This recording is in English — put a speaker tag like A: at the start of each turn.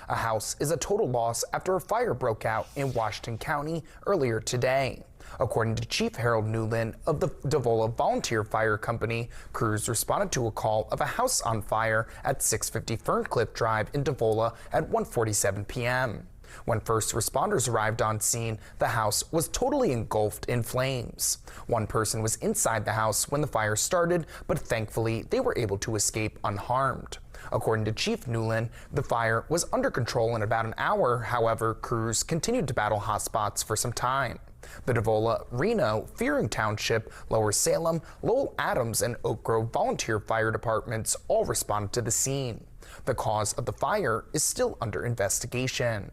A: A house is a total loss after a fire broke out in Washington County earlier today. According to Chief Newlan of the Devola Volunteer Fire Company, crews responded to a call of a house on fire at 650 Ferncliff Drive in Devola at 1:47 p.m. When first responders arrived on scene, the house was totally engulfed in flames. One person was inside the house when the fire started, but thankfully they were able to escape unharmed. According to Chief Newlan, the fire was under control in about an hour. However, crews continued to battle hotspots for some time. The Devola, Reno, Fearing Township, Lower Salem, Lowell Adams, and Oak Grove volunteer fire departments all responded to the scene. The cause of the fire is still under investigation.